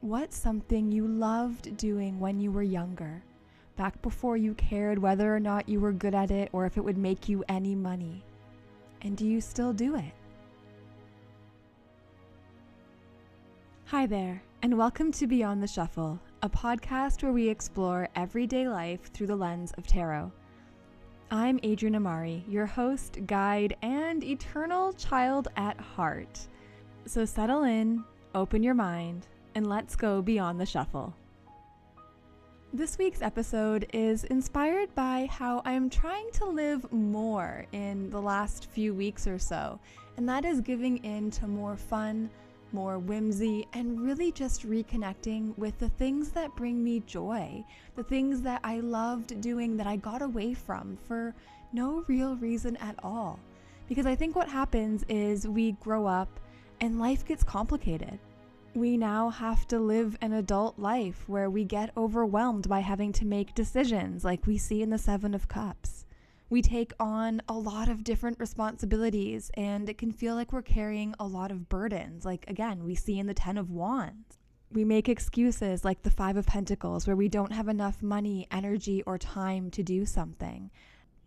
What's something you loved doing when you were younger, back before you cared whether or not you were good at it or if it would make you any money? And do you still do it? Hi there, and welcome to Beyond the Shuffle, a podcast where we explore everyday life through the lens of tarot. I'm Adrienne Amari, your host, guide, and eternal child at heart. So settle in, open your mind, and let's go beyond the shuffle. This week's episode is inspired by how I am trying to live more in the last few weeks or so, and that is giving in to more fun, more whimsy, and really just reconnecting with the things that bring me joy, the things that I loved doing that I got away from for no real reason at all. Because I think what happens is we grow up and life gets complicated. We now have to live an adult life where we get overwhelmed by having to make decisions like we see in the Seven of Cups. We take on a lot of different responsibilities and it can feel like we're carrying a lot of burdens, like again, we see in the Ten of Wands. We make excuses like the Five of Pentacles where we don't have enough money, energy, or time to do something.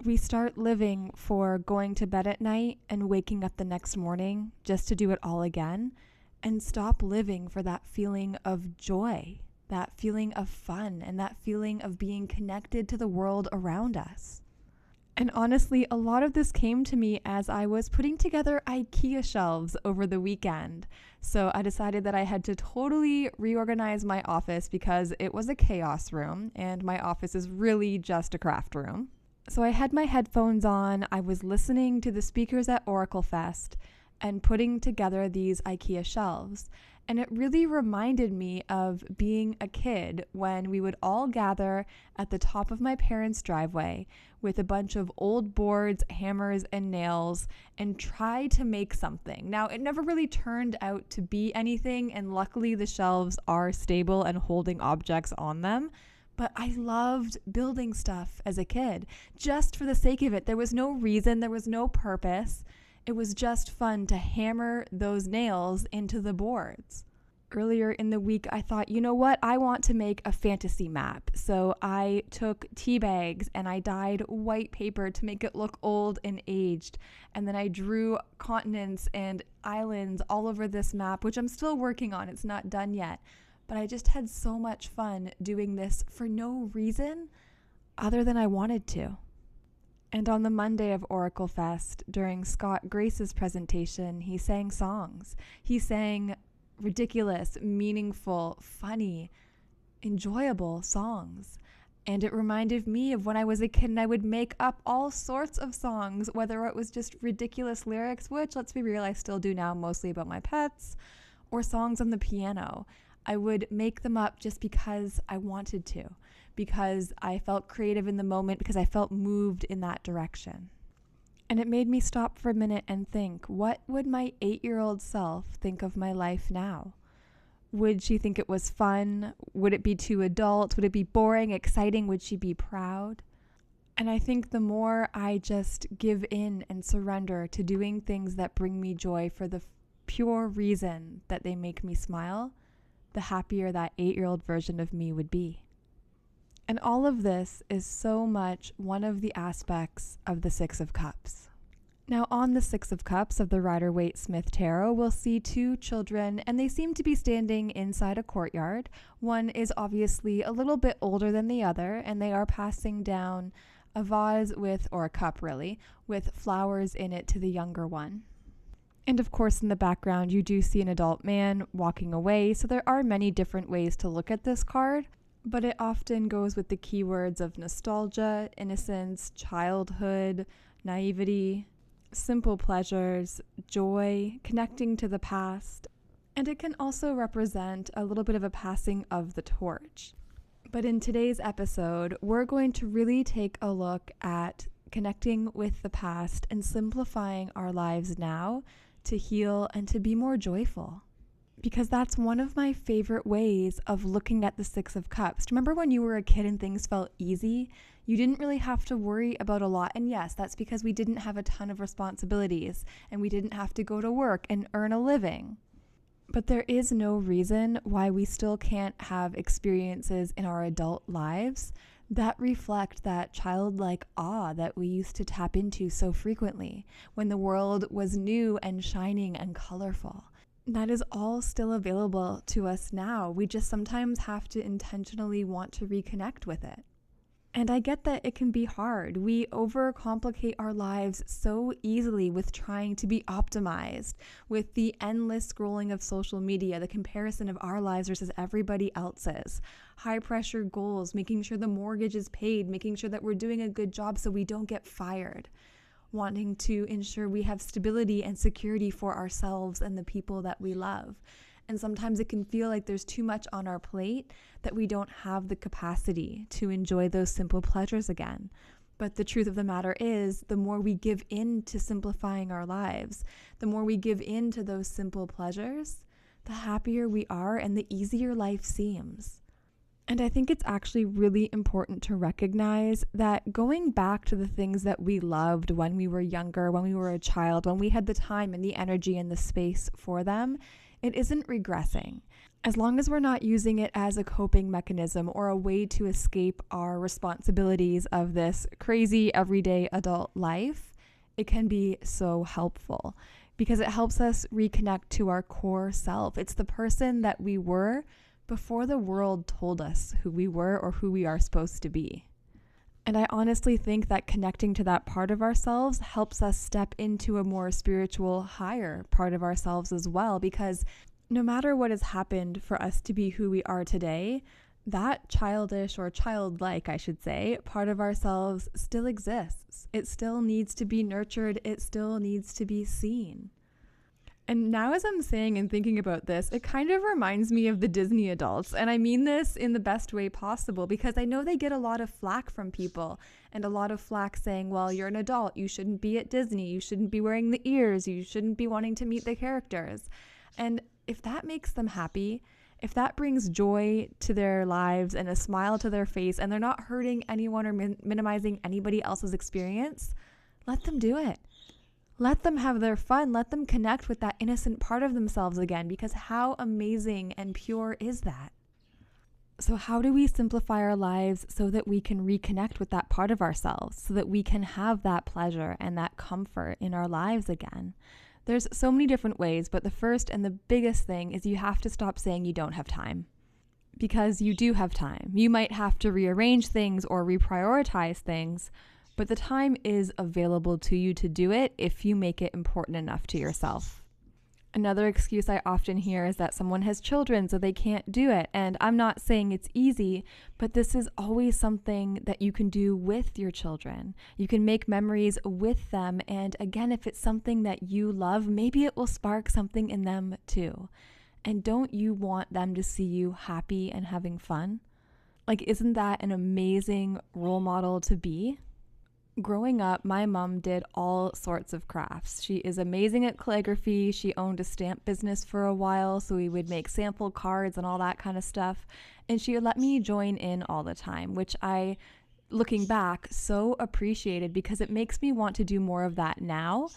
We start living for going to bed at night and waking up the next morning just to do it all again. And stop living for that feeling of joy, that feeling of fun, and that feeling of being connected to the world around us. And honestly, a lot of this came to me as I was putting together IKEA shelves over the weekend. So I decided that I had to totally reorganize my office because it was a chaos room, and my office is really just a craft room. So I had my headphones on, I was listening to the speakers at Oracle Fest, and putting together these IKEA shelves. And it really reminded me of being a kid when we would all gather at the top of my parents' driveway with a bunch of old boards, hammers, and nails and try to make something. Now, it never really turned out to be anything, and luckily the shelves are stable and holding objects on them. But I loved building stuff as a kid, just for the sake of it. There was no reason, there was no purpose. It was just fun to hammer those nails into the boards. Earlier in the week, I thought, you know what? I want to make a fantasy map. So I took tea bags and I dyed white paper to make it look old and aged. And then I drew continents and islands all over this map, which I'm still working on. It's not done yet. But I just had so much fun doing this for no reason other than I wanted to. And on the Monday of Oracle Fest, during Scott Grace's presentation, he sang songs. He sang ridiculous, meaningful, funny, enjoyable songs. And it reminded me of when I was a kid and I would make up all sorts of songs, whether it was just ridiculous lyrics, which, let's be real, I still do now, mostly about my pets, or songs on the piano. I would make them up just because I wanted to, because I felt creative in the moment, because I felt moved in that direction. And it made me stop for a minute and think, what would my 8-year-old self think of my life now? Would she think it was fun? Would it be too adult? Would it be boring, exciting? Would she be proud? And I think the more I just give in and surrender to doing things that bring me joy for the pure reason that they make me smile, the happier that 8-year-old version of me would be. And all of this is so much one of the aspects of the Six of Cups. Now, on the Six of Cups of the Rider-Waite-Smith Tarot, we'll see two children, and they seem to be standing inside a courtyard. One is obviously a little bit older than the other, and they are passing down a vase with, or a cup really, with flowers in it to the younger one. And of course, in the background, you do see an adult man walking away. So there are many different ways to look at this card, but it often goes with the keywords of nostalgia, innocence, childhood, naivety, simple pleasures, joy, connecting to the past. And it can also represent a little bit of a passing of the torch. But in today's episode, we're going to really take a look at connecting with the past and simplifying our lives now to heal and to be more joyful. Because that's one of my favorite ways of looking at the Six of Cups. Remember when you were a kid and things felt easy? You didn't really have to worry about a lot. And yes, that's because we didn't have a ton of responsibilities and we didn't have to go to work and earn a living. But there is no reason why we still can't have experiences in our adult lives that reflect that childlike awe that we used to tap into so frequently when the world was new and shining and colorful. That is all still available to us now. We just sometimes have to intentionally want to reconnect with it. And I get that it can be hard. We overcomplicate our lives so easily with trying to be optimized, with the endless scrolling of social media, the comparison of our lives versus everybody else's, high pressure goals, making sure the mortgage is paid, making sure that we're doing a good job so we don't get fired, wanting to ensure we have stability and security for ourselves and the people that we love. And sometimes it can feel like there's too much on our plate that we don't have the capacity to enjoy those simple pleasures again. But the truth of the matter is, the more we give in to simplifying our lives, the more we give in to those simple pleasures, the happier we are and the easier life seems. And I think it's actually really important to recognize that going back to the things that we loved when we were younger, when we were a child, when we had the time and the energy and the space for them, it isn't regressing. As long as we're not using it as a coping mechanism or a way to escape our responsibilities of this crazy everyday adult life, it can be so helpful because it helps us reconnect to our core self. It's the person that we were before the world told us who we were or who we are supposed to be. And I honestly think that connecting to that part of ourselves helps us step into a more spiritual, higher part of ourselves as well, because no matter what has happened for us to be who we are today, that childish or childlike, I should say, part of ourselves still exists. It still needs to be nurtured. It still needs to be seen. And now as I'm saying and thinking about this, it kind of reminds me of the Disney adults. And I mean this in the best way possible because I know they get a lot of flack from people and a lot of flack saying, well, you're an adult. You shouldn't be at Disney. You shouldn't be wearing the ears. You shouldn't be wanting to meet the characters. And if that makes them happy, if that brings joy to their lives and a smile to their face and they're not hurting anyone or minimizing anybody else's experience, let them do it. Let them have their fun. Let them connect with that innocent part of themselves again, because how amazing and pure is that? So how do we simplify our lives so that we can reconnect with that part of ourselves, so that we can have that pleasure and that comfort in our lives again? There's so many different ways, but the first and the biggest thing is you have to stop saying you don't have time. Because you do have time. You might have to rearrange things or reprioritize things, but the time is available to you to do it if you make it important enough to yourself. Another excuse I often hear is that someone has children so they can't do it. And I'm not saying it's easy, but this is always something that you can do with your children. You can make memories with them. And again, if it's something that you love, maybe it will spark something in them too. And don't you want them to see you happy and having fun? Like, isn't that an amazing role model to be? Growing up, my mom did all sorts of crafts. She is amazing at calligraphy. She owned a stamp business for a while, so we would make sample cards and all that kind of stuff. And she would let me join in all the time, which I, looking back, so appreciated because it makes me want to do more of that now.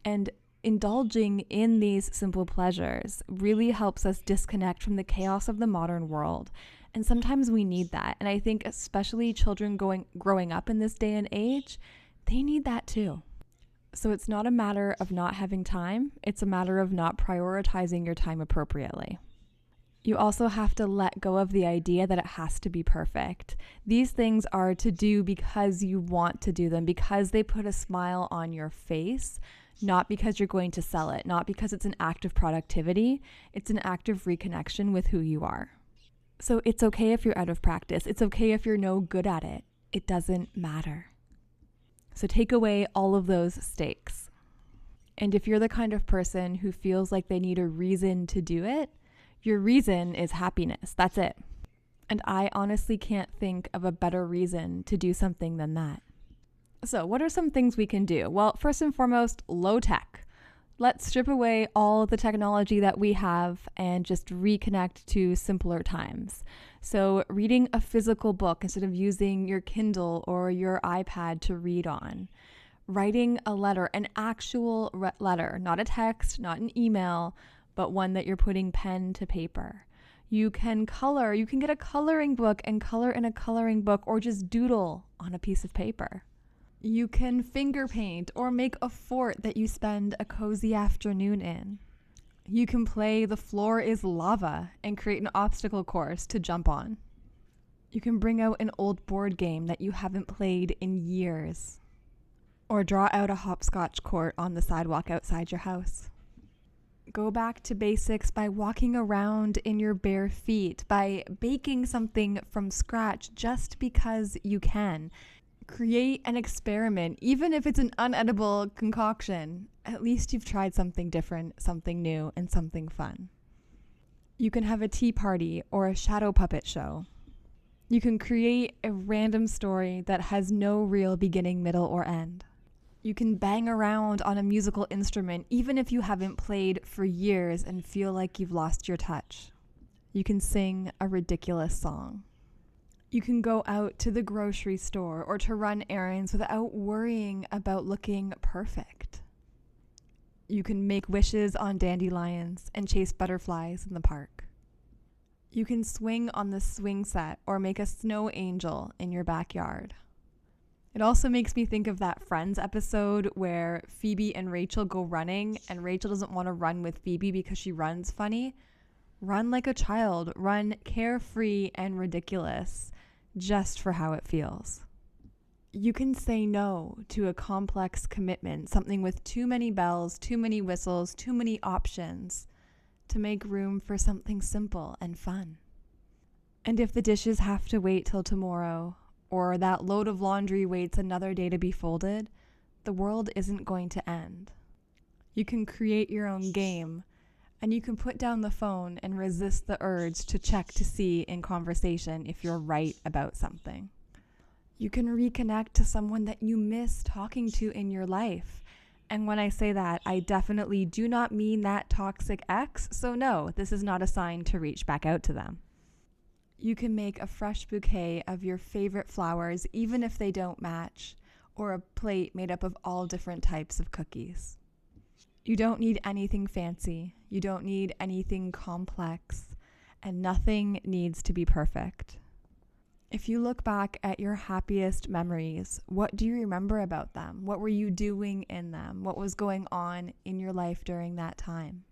And indulging in these simple pleasures really helps us disconnect from the chaos of the modern world. And sometimes we need that. And I think especially children growing up in this day and age, they need that too. So it's not a matter of not having time. It's a matter of not prioritizing your time appropriately. You also have to let go of the idea that it has to be perfect. These things are to do because you want to do them, because they put a smile on your face, not because you're going to sell it, not because it's an act of productivity. It's an act of reconnection with who you are. So it's okay if you're out of practice. It's okay if you're no good at it. It doesn't matter. So take away all of those stakes. And if you're the kind of person who feels like they need a reason to do it, your reason is happiness. That's it. And I honestly can't think of a better reason to do something than that. So what are some things we can do? Well, first and foremost, low tech. Let's strip away all the technology that we have and just reconnect to simpler times. So reading a physical book instead of using your Kindle or your iPad to read on. Writing a letter, an actual letter, not a text, not an email, but one that you're putting pen to paper. You can color. You can get a coloring book and color in a coloring book, or just doodle on a piece of paper. You can finger paint or make a fort that you spend a cozy afternoon in. You can play the floor is lava and create an obstacle course to jump on. You can bring out an old board game that you haven't played in years, or draw out a hopscotch court on the sidewalk outside your house. Go back to basics by walking around in your bare feet, by baking something from scratch just because you can. Create an experiment, even if it's an unedible concoction. At least you've tried something different, something new, and something fun. You can have a tea party or a shadow puppet show. You can create a random story that has no real beginning, middle, or end. You can bang around on a musical instrument even if you haven't played for years and feel like you've lost your touch. You can sing a ridiculous song. You can go out to the grocery store or to run errands without worrying about looking perfect. You can make wishes on dandelions and chase butterflies in the park. You can swing on the swing set or make a snow angel in your backyard. It also makes me think of that Friends episode where Phoebe and Rachel go running and Rachel doesn't want to run with Phoebe because she runs funny. Run like a child. Run carefree and ridiculous, just for how it feels. You can say no to a complex commitment, something with too many bells, too many whistles, too many options, to make room for something simple and fun. And if the dishes have to wait till tomorrow, or that load of laundry waits another day to be folded, the world isn't going to end. You can create your own game, and you can put down the phone and resist the urge to check to see in conversation if you're right about something. You can reconnect to someone that you miss talking to in your life. And when I say that, I definitely do not mean that toxic ex, so no, this is not a sign to reach back out to them. You can make a fresh bouquet of your favorite flowers, even if they don't match, or a plate made up of all different types of cookies. You don't need anything fancy. You don't need anything complex, and nothing needs to be perfect. If you look back at your happiest memories, what do you remember about them? What were you doing in them? What was going on in your life during that time?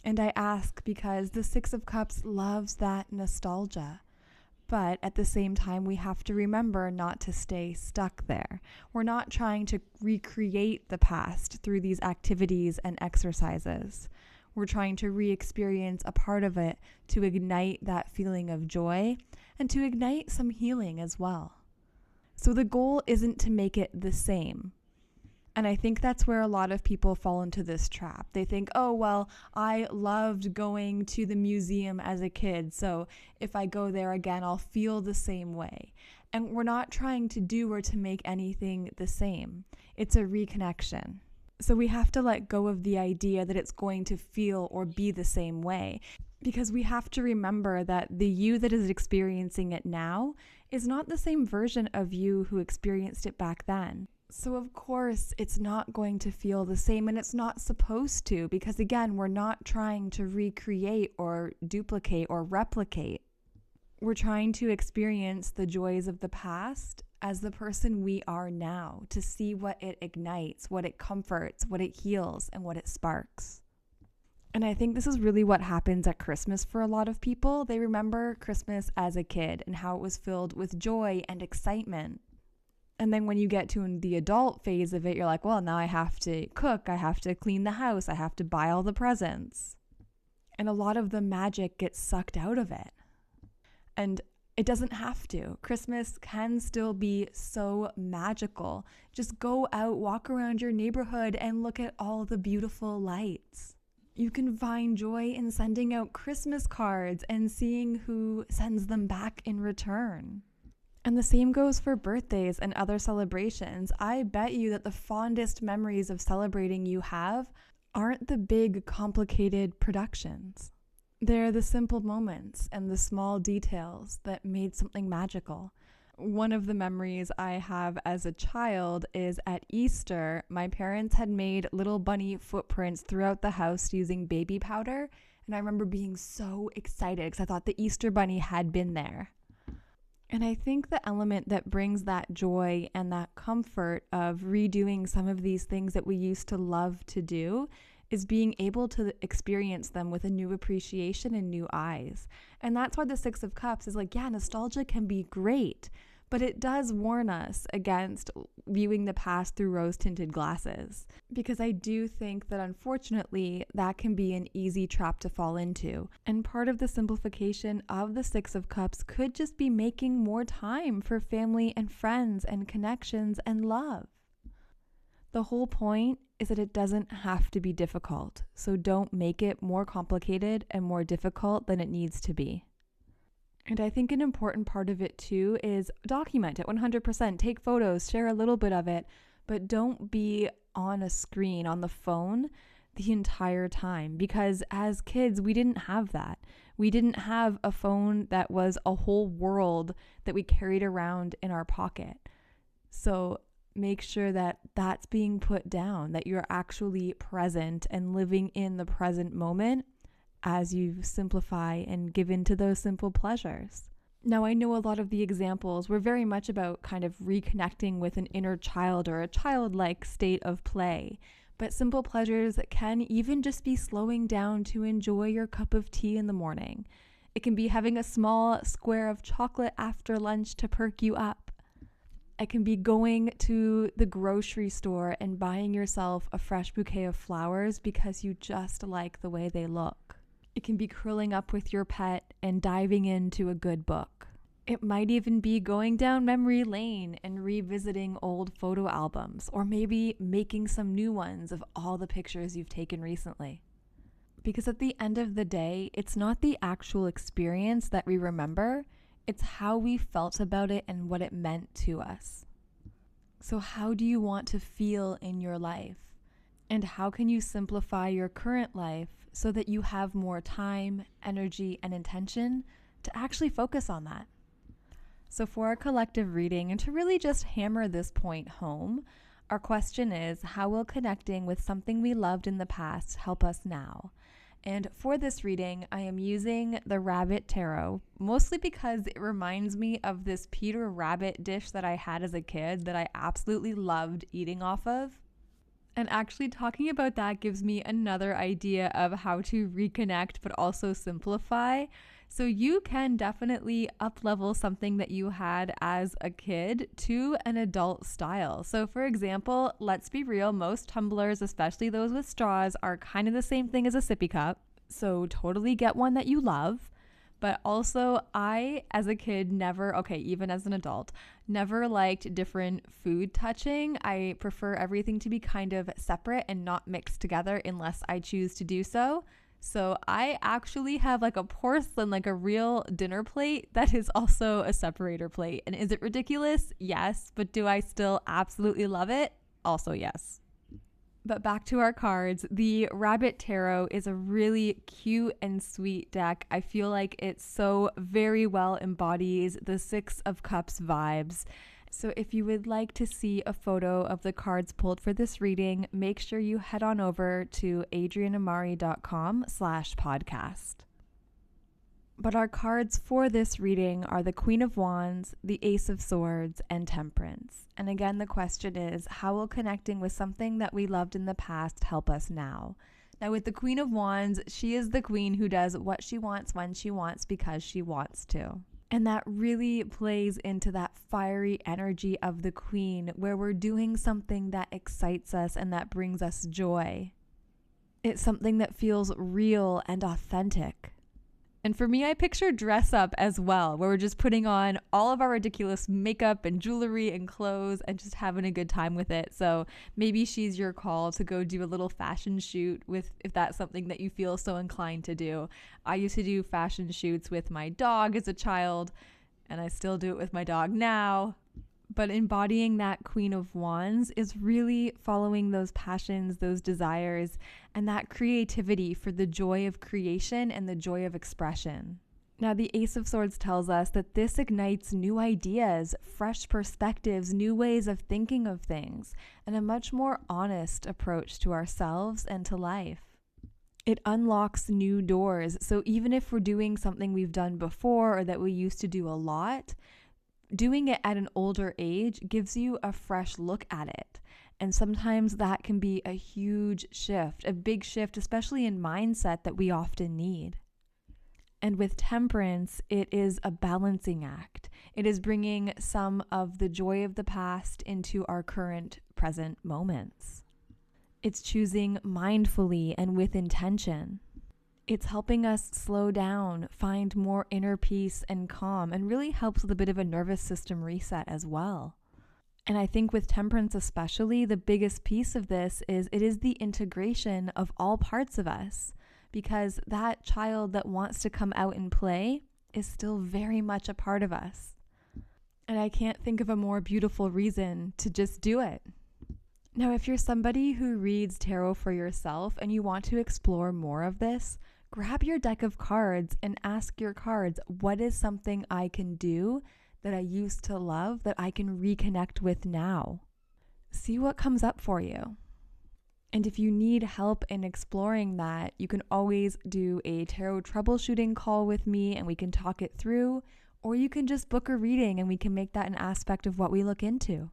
And I ask because the Six of Cups loves that nostalgia. But at the same time, we have to remember not to stay stuck there. We're not trying to recreate the past through these activities and exercises. We're trying to re-experience a part of it to ignite that feeling of joy and to ignite some healing as well. So the goal isn't to make it the same. And I think that's where a lot of people fall into this trap. They think, oh, well, I loved going to the museum as a kid, so if I go there again, I'll feel the same way. And we're not trying to do or to make anything the same. It's a reconnection. So we have to let go of the idea that it's going to feel or be the same way, because we have to remember that the you that is experiencing it now is not the same version of you who experienced it back then. So of course, it's not going to feel the same, and it's not supposed to, because again, we're not trying to recreate or duplicate or replicate. We're trying to experience the joys of the past as the person we are now, to see what it ignites, what it comforts, what it heals, and what it sparks. And I think this is really what happens at Christmas for a lot of people. They remember Christmas as a kid and how it was filled with joy and excitement. And then when you get to the adult phase of it, you're like, well, now I have to cook, I have to clean the house, I have to buy all the presents. And a lot of the magic gets sucked out of it. And it doesn't have to. Christmas can still be so magical. Just go out, walk around your neighborhood, and look at all the beautiful lights. You can find joy in sending out Christmas cards and seeing who sends them back in return. And the same goes for birthdays and other celebrations. I bet you that the fondest memories of celebrating you have aren't the big, complicated productions. They're the simple moments and the small details that made something magical. One of the memories I have as a child is at Easter, my parents had made little bunny footprints throughout the house using baby powder. And I remember being so excited because I thought the Easter bunny had been there. And I think the element that brings that joy and that comfort of redoing some of these things that we used to love to do is being able to experience them with a new appreciation and new eyes. And that's why the Six of Cups is like, yeah, nostalgia can be great, but it does warn us against viewing the past through rose-tinted glasses. Because I do think that unfortunately, that can be an easy trap to fall into. And part of the simplification of the Six of Cups could just be making more time for family and friends and connections and love. The whole point is that it doesn't have to be difficult, so don't make it more complicated and more difficult than it needs to be. And I think an important part of it too is document it 100%, take photos, share a little bit of it, but don't be on a screen, on the phone the entire time, because as kids, we didn't have that. We didn't have a phone that was a whole world that we carried around in our pocket. So make sure that that's being put down, that you're actually present and living in the present moment as you simplify and give into those simple pleasures. Now, I know a lot of the examples were very much about kind of reconnecting with an inner child or a childlike state of play, but simple pleasures can even just be slowing down to enjoy your cup of tea in the morning. It can be having a small square of chocolate after lunch to perk you up. It can be going to the grocery store and buying yourself a fresh bouquet of flowers because you just like the way they look. It can be curling up with your pet and diving into a good book. It might even be going down memory lane and revisiting old photo albums, or maybe making some new ones of all the pictures you've taken recently. Because at the end of the day, it's not the actual experience that we remember, it's how we felt about it and what it meant to us. So how do you want to feel in your life? And how can you simplify your current life so that you have more time, energy, and intention to actually focus on that? So for our collective reading, and to really just hammer this point home, our question is, how will connecting with something we loved in the past help us now? And for this reading, I am using the Rabbit Tarot, mostly because it reminds me of this Peter Rabbit dish that I had as a kid that I absolutely loved eating off of. And actually talking about that gives me another idea of how to reconnect, but also simplify. So you can definitely up-level something that you had as a kid to an adult style. So for example, let's be real, most tumblers, especially those with straws, are kind of the same thing as a sippy cup. So totally get one that you love. But also I, as a kid, even as an adult, never liked different food touching. I prefer everything to be kind of separate and not mixed together unless I choose to do so. So I actually have like a porcelain, like a real dinner plate that is also a separator plate. And is it ridiculous? Yes. But do I still absolutely love it? Also yes. But back to our cards, the Rabbit Tarot is a really cute and sweet deck. I feel like it so very well embodies the Six of Cups vibes. So if you would like to see a photo of the cards pulled for this reading, make sure you head on over to adrianamari.com/podcast. But our cards for this reading are the Queen of Wands, the Ace of Swords, and Temperance. And again, the question is, how will connecting with something that we loved in the past help us now? Now with the Queen of Wands, she is the queen who does what she wants when she wants because she wants to. And that really plays into that fiery energy of the queen, where we're doing something that excites us and that brings us joy. It's something that feels real and authentic. And for me, I picture dress up as well, where we're just putting on all of our ridiculous makeup and jewelry and clothes and just having a good time with it. So maybe she's your call to go do a little fashion shoot if that's something that you feel so inclined to do. I used to do fashion shoots with my dog as a child, and I still do it with my dog now. But embodying that Queen of Wands is really following those passions, those desires, and that creativity for the joy of creation and the joy of expression. Now, the Ace of Swords tells us that this ignites new ideas, fresh perspectives, new ways of thinking of things, and a much more honest approach to ourselves and to life. It unlocks new doors. So even if we're doing something we've done before or that we used to do a lot, doing it at an older age gives you a fresh look at it. And sometimes that can be a huge shift, a big shift, especially in mindset that we often need. And with temperance, it is a balancing act. It is bringing some of the joy of the past into our current present moments. It's choosing mindfully and with intention. It's helping us slow down, find more inner peace and calm, and really helps with a bit of a nervous system reset as well. And I think with temperance especially, the biggest piece of this is it is the integration of all parts of us. Because that child that wants to come out and play is still very much a part of us. And I can't think of a more beautiful reason to just do it. Now, if you're somebody who reads tarot for yourself and you want to explore more of this, grab your deck of cards and ask your cards, what is something I can do that I used to love that I can reconnect with now? See what comes up for you. And if you need help in exploring that, you can always do a tarot troubleshooting call with me and we can talk it through, or you can just book a reading and we can make that an aspect of what we look into.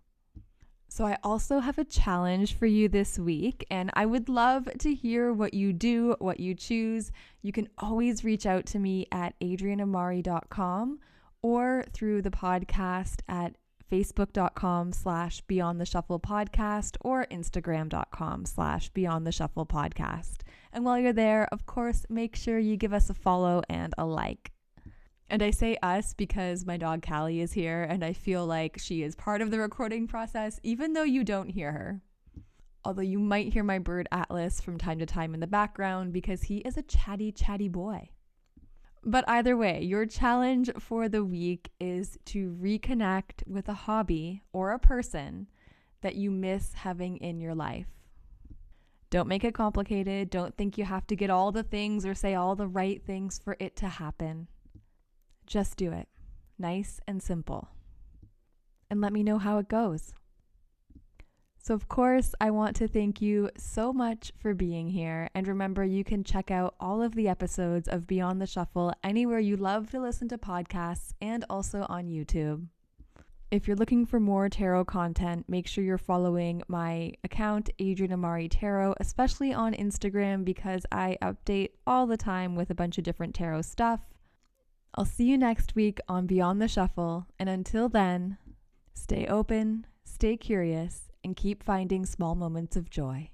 So I also have a challenge for you this week, and I would love to hear what you do, what you choose. You can always reach out to me at adrianamari.com or through the podcast at facebook.com/beyondtheshufflepodcast or instagram.com/beyondtheshufflepodcast. And while you're there, of course, make sure you give us a follow and a like. And I say us because my dog Callie is here and I feel like she is part of the recording process, even though you don't hear her. Although you might hear my bird Atlas from time to time in the background because he is a chatty boy. But either way, your challenge for the week is to reconnect with a hobby or a person that you miss having in your life. Don't make it complicated. Don't think you have to get all the things or say all the right things for it to happen. Just do it. Nice and simple. And let me know how it goes. So of course, I want to thank you so much for being here. And remember, you can check out all of the episodes of Beyond the Shuffle anywhere you love to listen to podcasts and also on YouTube. If you're looking for more tarot content, make sure you're following my account, Adrian Amari Tarot, especially on Instagram because I update all the time with a bunch of different tarot stuff. I'll see you next week on Beyond the Shuffle. And until then, stay open, stay curious, and keep finding small moments of joy.